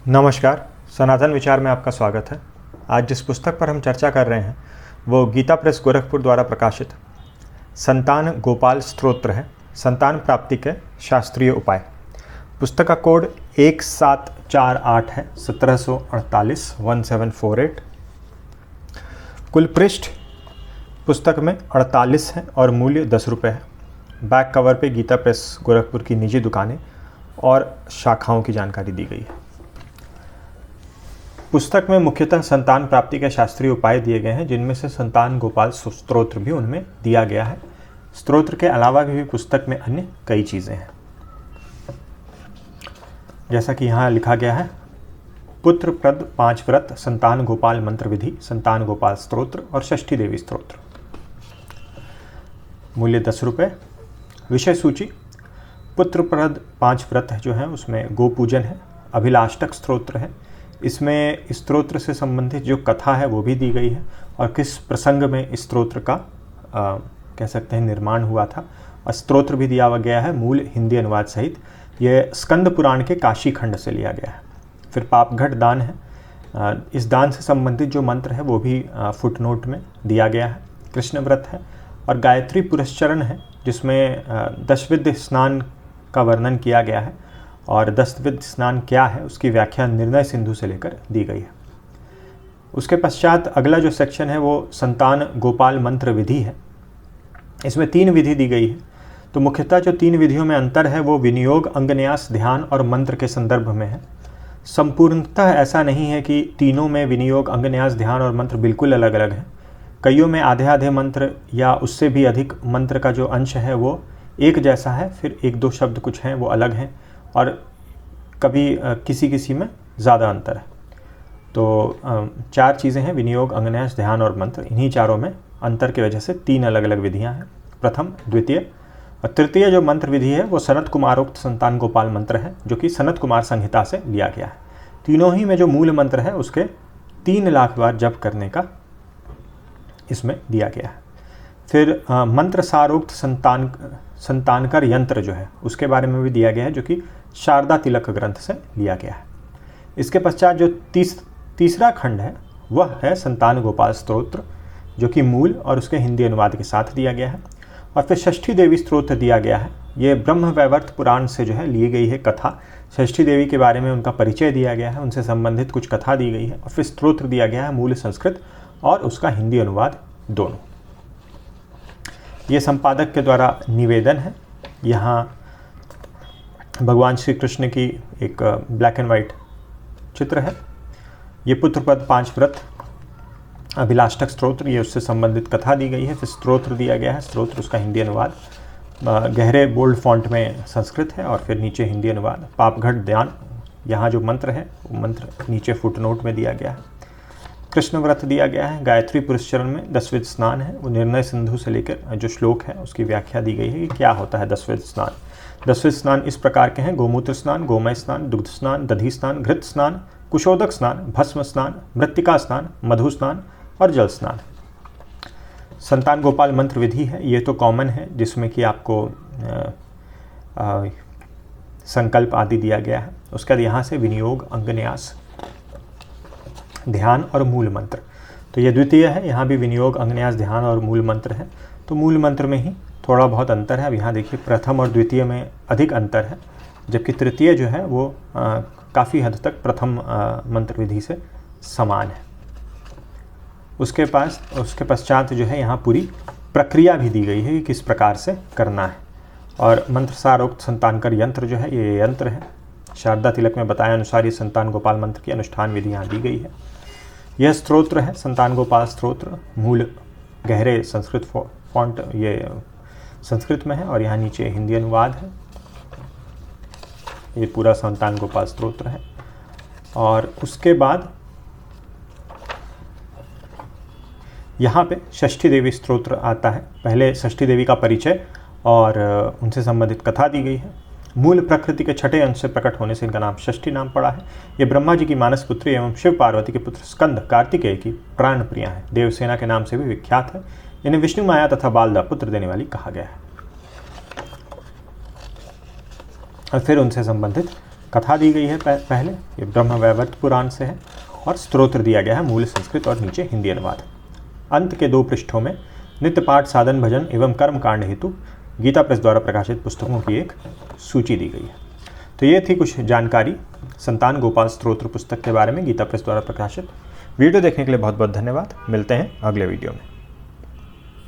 नमस्कार। सनातन विचार में आपका स्वागत है। आज जिस पुस्तक पर हम चर्चा कर रहे हैं वो गीता प्रेस गोरखपुर द्वारा प्रकाशित संतान गोपाल स्तोत्र है, संतान प्राप्ति के शास्त्रीय उपाय। पुस्तक का कोड 1748 है, 1748 1748। कुल पृष्ठ पुस्तक में 48 है और मूल्य 10 रुपये है। बैक कवर पे गीता प्रेस गोरखपुर की निजी दुकानें और शाखाओं की जानकारी दी गई है। पुस्तक में मुख्यतः संतान प्राप्ति के शास्त्रीय उपाय दिए गए हैं, जिनमें से संतान गोपाल स्तोत्र भी उनमें दिया गया है। स्तोत्र के अलावा भी पुस्तक में अन्य कई चीज़ें हैं, जैसा कि यहाँ लिखा गया है। पुत्र प्रद 5 व्रत, संतान गोपाल मंत्र विधि, संतान गोपाल स्तोत्र और षष्ठी देवी स्तोत्र। मूल्य 10 रुपये। विषय सूची। पुत्र प्रद 5 व्रत जो है उसमें गो पूजन है, अभिलाष्टक स्तोत्र है। इसमें स्तोत्र से संबंधित जो कथा है वो भी दी गई है और किस प्रसंग में इस स्तोत्र का कह सकते हैं निर्माण हुआ था। और स्तोत्र भी दिया गया है मूल हिंदी अनुवाद सहित। ये स्कंद पुराण के काशी खंड से लिया गया है। फिर पापघट दान है। इस दान से संबंधित जो मंत्र है वो भी फुटनोट में दिया गया है। कृष्ण व्रत है और गायत्री पुरस्चरण है, जिसमें दशविध स्नान का वर्णन किया गया है और दशविध स्नान क्या है उसकी व्याख्या निर्णय सिंधु से लेकर दी गई है। उसके पश्चात अगला जो सेक्शन है वो संतान गोपाल मंत्र विधि है। इसमें 3 विधि दी गई है। तो मुख्यतः जो 3 विधियों में अंतर है वो विनियोग, अंगन्यास, ध्यान और मंत्र के संदर्भ में है। संपूर्णतः ऐसा नहीं है कि तीनों में विनियोग, अंगन्यास, ध्यान और मंत्र बिल्कुल अलग अलग हैं। कईयों में आधे आधे मंत्र या उससे भी अधिक मंत्र का जो अंश है वो एक जैसा है, फिर 1-2 शब्द कुछ हैं वो अलग हैं और कभी किसी किसी में ज़्यादा अंतर है। तो 4 चीज़ें हैं, विनियोग, अंगन्यास, ध्यान और मंत्र। इन्हीं चारों में अंतर की वजह से 3 अलग अलग विधियां हैं, प्रथम, द्वितीय और तृतीय। जो मंत्र विधि है वो सनत कुमारोक्त संतान गोपाल मंत्र है, जो कि सनत कुमार संहिता से लिया गया है। तीनों ही में जो मूल मंत्र है उसके 3 लाख बार जप करने का इसमें दिया गया है। फिर मंत्र सारोक्त संतानकर यंत्र जो है उसके बारे में भी दिया गया है, जो कि शारदा तिलक ग्रंथ से लिया गया है। इसके पश्चात जो तीसरा खंड है वह है संतान गोपाल स्तोत्र, जो कि मूल और उसके हिंदी अनुवाद के साथ दिया गया है। और फिर षष्ठी देवी स्तोत्र दिया गया है। ये ब्रह्म वैवर्त पुराण से जो है ली गई है कथा। षष्ठी देवी के बारे में उनका परिचय दिया गया है, उनसे संबंधित कुछ कथा दी गई है और फिर स्तोत्र दिया गया है मूल संस्कृत और उसका हिंदी अनुवाद दोनों। ये संपादक के द्वारा निवेदन है। यहाँ भगवान श्री कृष्ण की एक ब्लैक एंड वाइट चित्र है। ये पुत्रपद 5 व्रत, अभिलाष्टक स्तोत्र, ये उससे संबंधित कथा दी गई है। फिर स्तोत्र दिया गया है, स्तोत्र उसका हिंदी अनुवाद गहरे बोल्ड फॉन्ट में संस्कृत है और फिर नीचे हिंदी अनुवाद। पापघट ध्यान, यहाँ जो मंत्र है वो मंत्र नीचे फुटनोट में दिया गया है। कृष्ण व्रत दिया गया है। गायत्री पुरस्चरण में दशविध स्नान है, वो निर्णय सिंधु से लेकर जो श्लोक है उसकी व्याख्या दी गई है कि क्या होता है दशविध स्नान। दशविध स्नान इस प्रकार के हैं: गोमूत्र स्नान, गोमय स्नान, दुग्ध स्नान, दधी स्नान, घृत स्नान, कुशोदक स्नान, भस्म स्नान, मृत्तिका स्नान, मधु स्नान और जल स्नान। संतान गोपाल मंत्र विधि है, ये तो कॉमन है, जिसमें कि आपको संकल्प आदि दिया गया है। उसके बाद यहाँ से विनियोग, अंगन्यास, ध्यान और मूल मंत्र। तो ये द्वितीय है, यहाँ भी विनियोग, अंगन्यास, ध्यान और मूल मंत्र है। तो मूल मंत्र में ही थोड़ा बहुत अंतर है। अब यहाँ देखिए प्रथम और द्वितीय में अधिक अंतर है, जबकि तृतीय जो है वो काफ़ी हद तक प्रथम मंत्र विधि से समान है। उसके पश्चात जो है यहाँ पूरी प्रक्रिया भी दी गई है कि किस प्रकार से करना है। और मंत्र सारोक्त संतानकर यंत्र जो है ये यंत्र है। शारदा तिलक में बताया अनुसार ये संतान गोपाल मंत्र की अनुष्ठान विधि यहाँ दी गई है। यह स्तोत्र है संतान गोपाल स्तोत्र, मूल गहरे संस्कृत फॉन्ट ये संस्कृत में है और यहाँ नीचे हिंदी अनुवाद है। ये पूरा संतान गोपाल स्तोत्र है। और उसके बाद यहाँ पे षष्ठी देवी स्तोत्र आता है। पहले षष्ठी देवी का परिचय और उनसे संबंधित कथा दी गई है। मूल प्रकृति के छठे अंश से प्रकट होने से इनका नाम षष्ठी नाम पड़ा है। ये ब्रह्मा जी की मानस पुत्री एवं शिव पार्वती के पुत्र स्कंद कार्तिकेय की प्राण प्रिया है। देवसेना के नाम से भी विख्यात है। इन्हें विष्णु माया तथा बालदा पुत्र देने वाली कहा गया है। और फिर उनसे संबंधित कथा दी गई है पहले, ये ब्रह्म वैवर्त पुराण से है, और स्तोत्र दिया गया है मूल संस्कृत और नीचे हिंदी अनुवाद। अंत के 2 पृष्ठों में नित्य पाठ, साधन, भजन एवं कर्म कांड हेतु गीता प्रेस द्वारा प्रकाशित पुस्तकों की एक सूची दी गई है। तो ये थी कुछ जानकारी संतान गोपाल स्तोत्र पुस्तक के बारे में, गीता प्रेस द्वारा प्रकाशित। वीडियो देखने के लिए बहुत बहुत धन्यवाद। मिलते हैं अगले वीडियो में।